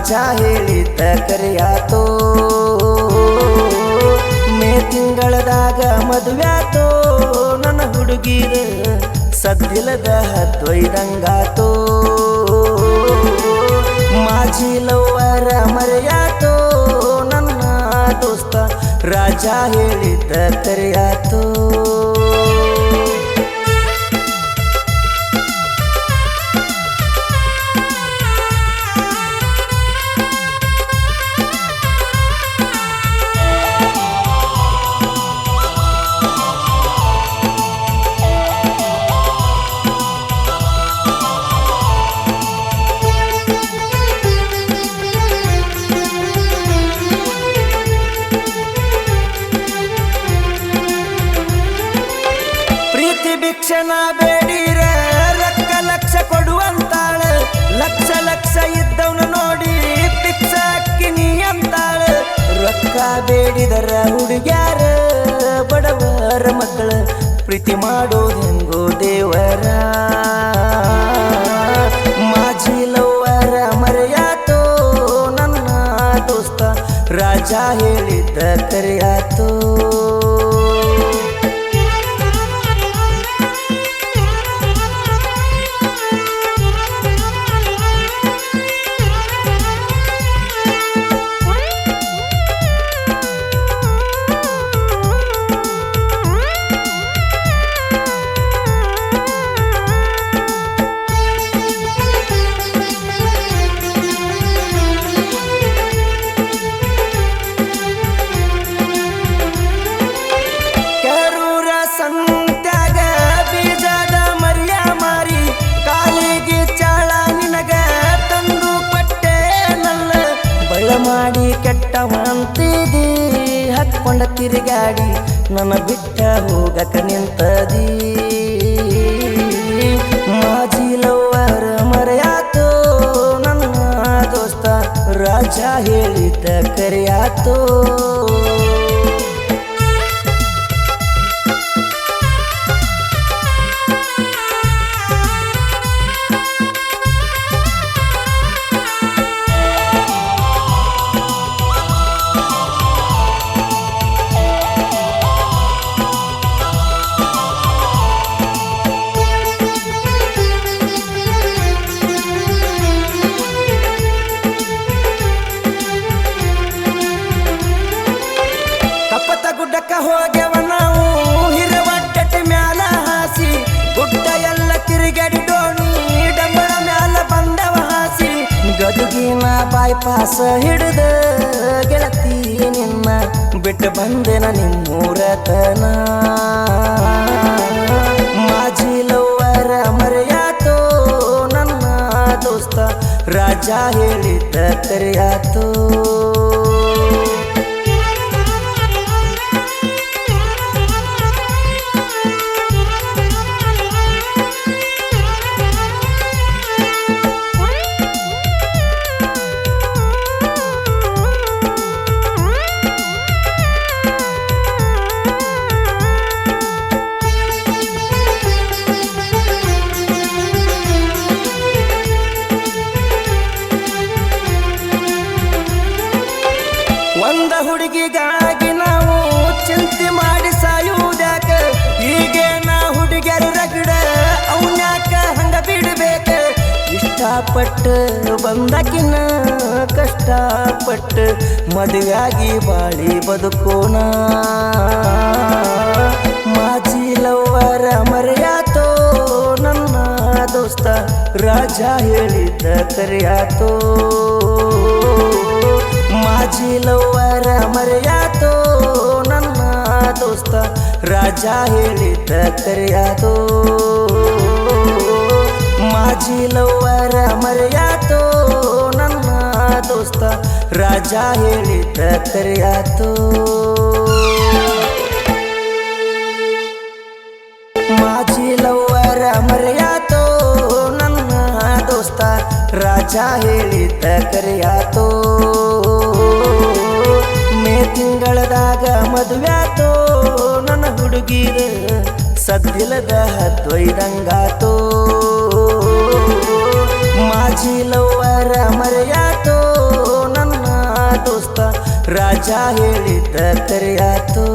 ರಾಜ ಹೇಳಿದ್ದ ಕರೆಯಾತೋ ಮೇ ತಿಂಗಳದಾಗ ಮದುವ್ಯಾತೋ ನನ್ನ ಹುಡುಗಿದ ಸದ್ದಿಲ್ಲದ ಹತ್ತೊಯ್ದಂಗಾತೋ ಮಾಜಿ ಲವ್ವರ ಮರೆಯಾತೋ ನನ್ನ ದೋಸ್ತ ರಾಜ ಹೇಳಿದ್ದ ಕರೆಯಾತೋ ಭಿಕ್ಷಣ ಬೇಡಿರ ರೊಕ್ಕ ಲಕ್ಷ ಕೊಡುವಂತಾಳ ಲಕ್ಷ ಲಕ್ಷ ಇದ್ದವನು ನೋಡಿ ಭಿಕ್ಷ ಅಕ್ಕಿನಿ ಅಂತಾಳ ರೊಕ್ಕ ಬೇಡಿದರ ಹುಡುಗ್ಯಾರ ಬಡವರ ಮಕ್ಕಳ ಪ್ರೀತಿ ಮಾಡೋದು ಹೆಂಗೋ ದೇವರ ಮಾಜಿ ಲವ್ವರ ಮರೆಯಾತೋ ನನ್ನ ದೋಸ್ತ ರಾಜ ಹೇಳಿದ್ದ ಕರೆಯಾತೋ ಸಂತ್ಯಾಗ ಬೀಜದ ಮರಿಯ ಮಾರಿ ಕಾಲಿಗೆ ಚಾಳ ನಿನಗ ತಂದು ಪಟ್ಟೆ ನಲ್ಲ ಬಳ ಮಾಡಿ ಕೆಟ್ಟವಂತಿದಿ ಹತ್ಕೊಂಡ ತಿರುಗಾಡಿ ನನ್ನ ಬಿಟ್ಟ ಹೋಗಕ ನಿಂತದಿ ಮಾಜಿ ಲವ್ವರ ಮರೆಯಾತೋ ನನ್ನ ದೋಸ್ತ ರಾಜ ಹೇಳಿದ್ದ ಕರೆಯಾತೋ ಗುಡ್ಡಕ್ಕ ಹೋಗ್ಯವ ನಾವು ಹಿರವಟ್ಟೆ ಮ್ಯಾಲ ಹಾಸಿ ಗುಡ್ಡ ಎಲ್ಲ ತಿರುಗಡಿ ಡೋಣಿ ಡಂಬಳ ಮ್ಯಾಲ ಬಂದವ ಹಾಸಿ ಗದುಗಿನ ಬೈಪಾಸ ಹಿಡಿದ ಗೆಳತಿ ನಿನ್ನ ಬಿಟ್ಟು ಬಂದೆನ ನಿಮ್ಮೂರತನ ಮಾಜಿ ಲವ್ವರ ಮರೆಯಾತೋ ನನ್ನ ದೋಸ್ತ ರಾಜ ಹೇಳಿದ್ದ ಕರೆಯಾತೋ ಒಂದ ಹುಡುಗಿಗಾಗಿ ನಾವು ಚಿಂತೆ ಮಾಡಿ ಸಾಯುವುದ್ಯಾಕ ಈಗೇನ ಹುಡುಗಿಯರು ರಗಡ ಅವನ್ಯಾಕ ಹಂಗ ಬಿಡಬೇಕ ಇಷ್ಟಪಟ್ಟು ಬಂದಕಿನ ಕಷ್ಟಪಟ್ಟು ಮದುವೆಯಾಗಿ ಬಾಳಿ ಬದುಕೋಣ ಮಾಜಿ ಲವ್ವರ ಮರೆಯಾತೋ ನನ್ನ ದೋಸ್ತ ರಾಜ ಹೇಳಿದ್ದ ಕರೆಯಾತೋ ಮಾಜಿ ಲವ್ವರ ಮರೆಯಾತೋ ನನ್ನ ದೋಸ್ತ ರಾಜ ಹೇಳಿದ್ದ ಕರೆಯಾತೋ ಮಾಜಿ ಲವ್ವರ ಮರೆಯಾತೋ ನನ್ನ ದೋಸ್ತ ರಾಜ ಹೇಳಿದ್ದ ಕರೆಯಾತೋ ಮಾಜಿ ಲವ್ವರ ಮರೆಯಾತೋ ನನ್ನ ದೋಸ್ತ ರಾಜ ಹೇಳಿದ್ದ ಕರೆಯಾತೋ ಮೇ ತಿಂಗಳದಾಗ ಮದುವ್ಯಾತೋ ನನ್ನ ಹುಡುಗಿದ ಸದ್ದಿಲ್ಲದ ಹತ್ತೊಯ್ದಂಗಾತೋ ಮಾಜಿ ಲವ್ವರ ಮರೆಯಾತೋ ರಾಜ ಹೇಳಿದ್ದ ಕರೆಯಾತೋ